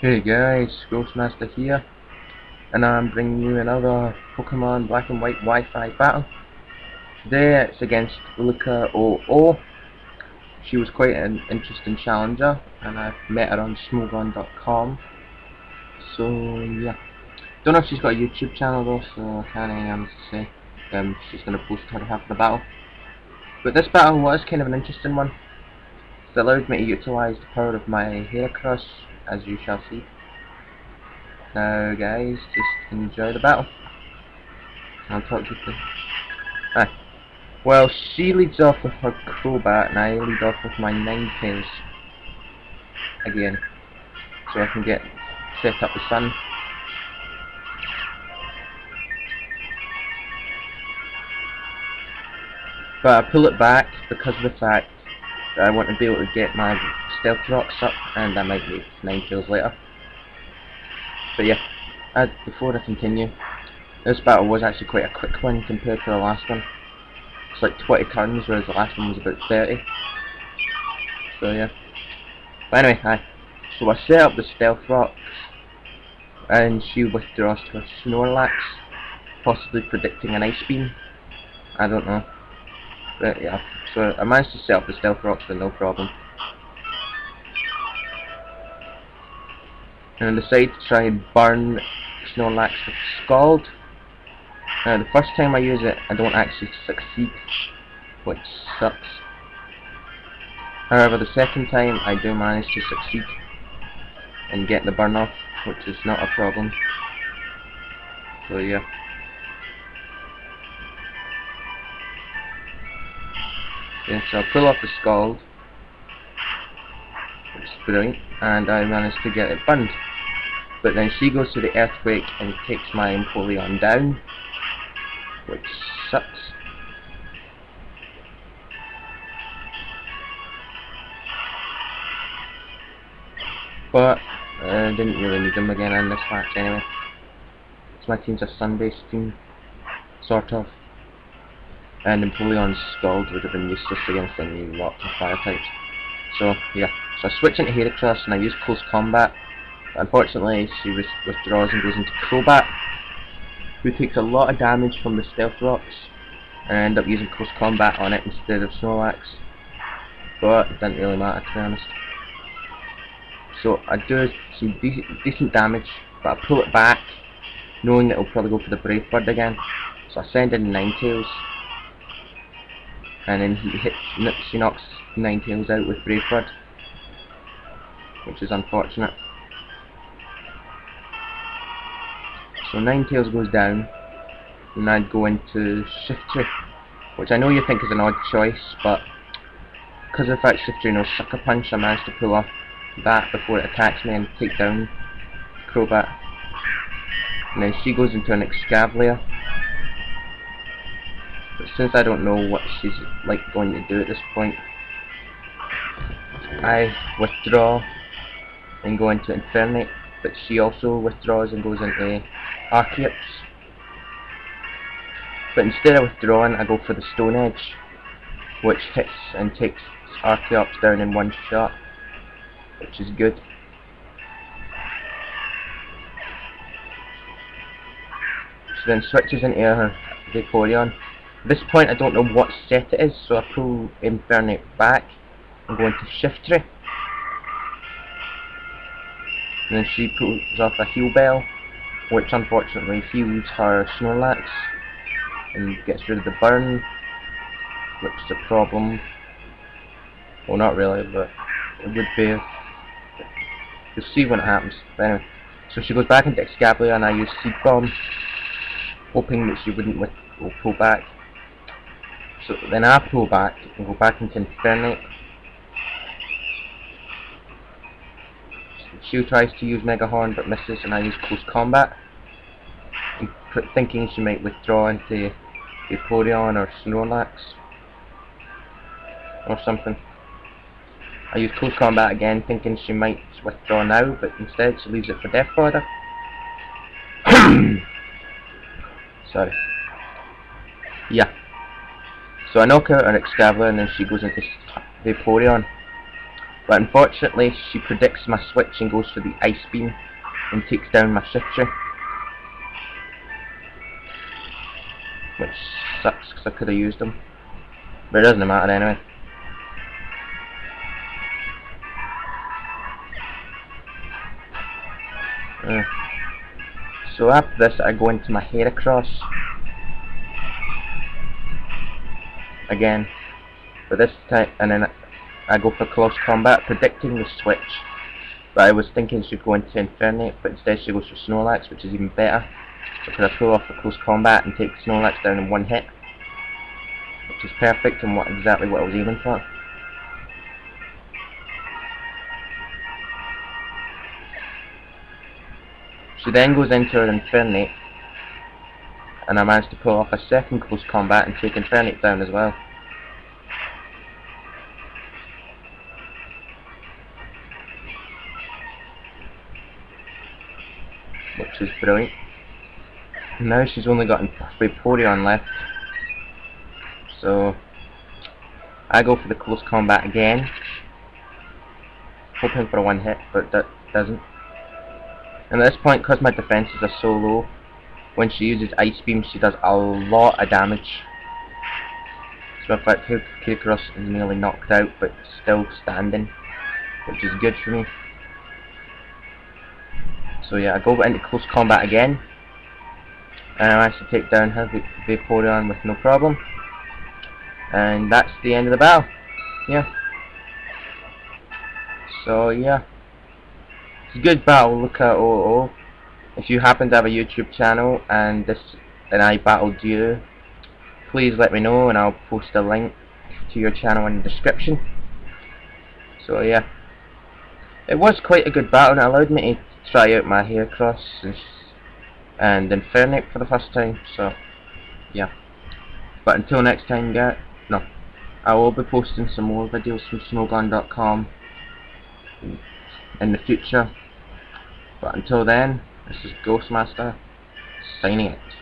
Hey guys, GhostMaster here, and I'm bringing you another Pokemon Black and White Wi-Fi battle. Today it's against Lucca 00. She was quite an interesting challenger, and I've met her on smogon.com. So yeah, don't know if she's got a YouTube channel though, so I can't say she's going to post her after the battle. But this battle was kind of an interesting one. It allowed me to utilise the power of my Heracross, as you shall see. Now guys, just enjoy the battle. I'll talk to you soon. Well, she leads off with her Crobat, and I lead off with my Ninetales again, so I can get set up the sun. But I pull it back because of the fact that I want to be able to get my Stealth Rocks up, and I might need Ninetales later. But yeah, before I continue, this battle was actually quite a quick one compared to the last one. It's like 20 turns, whereas the last one was about 30. So yeah. But anyway, so I set up the Stealth Rocks, and she withdraws to her Snorlax, possibly predicting an Ice Beam. I don't know. But yeah, so I managed to set up the Stealth Rocks with no problem. And I decided to try and burn Snorlax with Scald. Now the first time I use it, I don't actually succeed, which sucks. However, the second time I do manage to succeed and get the burn off, which is not a problem. So yeah. Yeah, so I pull off the Scald, which is brilliant, and I managed to get it burned. But then she goes to the Earthquake and takes my Empoleon down, which sucks. But I didn't really need them again in this match anyway. So my team's a sun-based team, sort of. And Empoleon's Scald would have been useless against any locked or fire types. So yeah, so I switch into Heracross and I use Close Combat. But unfortunately she withdraws and goes into Crobat, who takes a lot of damage from the Stealth Rocks, and I end up using Close Combat on it instead of Snorlax. But it didn't really matter, to be honest. So I do some decent damage, but I pull it back, knowing that it'll probably go for the Brave Bird again. So I send in Ninetales, and then she knocks Ninetales out with Brave Bird, which is unfortunate. So Ninetales goes down, and I'd go into Shiftry, which I know you think is an odd choice, but because of the fact Shiftry knows Sucker Punch, I managed to pull off that before it attacks me and take down Crobat. And then she goes into an Excavalier. But since I don't know what she's going to do at this point, I withdraw and go into Infernape, but she also withdraws and goes into Archeops. But instead of withdrawing, I go for the Stone Edge, which hits and takes Archeops down in one shot, which is good. She then switches into her Vaporeon. At this point I don't know what set it is, so I pull Infernape back and go into Shiftry. And then she pulls off a Heal Bell, which unfortunately heals her Snorlax and gets rid of the burn, which is a problem. Well, not really, but it would be. You'll see when it happens. But anyway, so she goes back into Excavalier and I use Seed Bomb, hoping that she wouldn't pull back. So then I pull back and go back into Infernape. She tries to use Mega Horn but misses, and I use Close Combat, thinking she might withdraw into Vaporeon or Snorlax or something. I use Close Combat again, thinking she might withdraw now, but instead she leaves it for Death Border. Sorry. Yeah. So I knock out her Excavalier and then she goes into Vaporeon. But unfortunately, she predicts my switch and goes for the ice beam and takes down my shifter, which sucks because I could have used them. But it doesn't matter anyway. So after this, I go into my Heracross again, but this time, and then I go for close combat, predicting the switch. But I was thinking she'd go into Infernape, but instead she goes for Snorlax, which is even better, because I pull off the close combat and take Snorlax down in one hit, which is perfect and exactly what I was aiming for. She then goes into her Infernape, and I managed to pull off a second close combat and take Infernape down as well. Which is brilliant. Now she's only got Vaporeon left, so I go for the close combat again, hoping for a one hit, but that doesn't. And at this point, because my defences are so low, when she uses Ice Beam she does a lot of damage. So in fact, Heracross is nearly knocked out but still standing, which is good for me. So yeah, I go into close combat again, and I managed to take down her Vaporeon with no problem. And that's the end of the battle. Yeah. So yeah, it's a good battle, Lucca 000. If you happen to have a YouTube channel and I battled you, please let me know and I'll post a link to your channel in the description. So yeah, it was quite a good battle and it allowed me to try out my Heracross and Infernape for the first time. So yeah, but until next time, I will be posting some more videos from smogon.com in the future. But until then, this is GhostMaster signing out.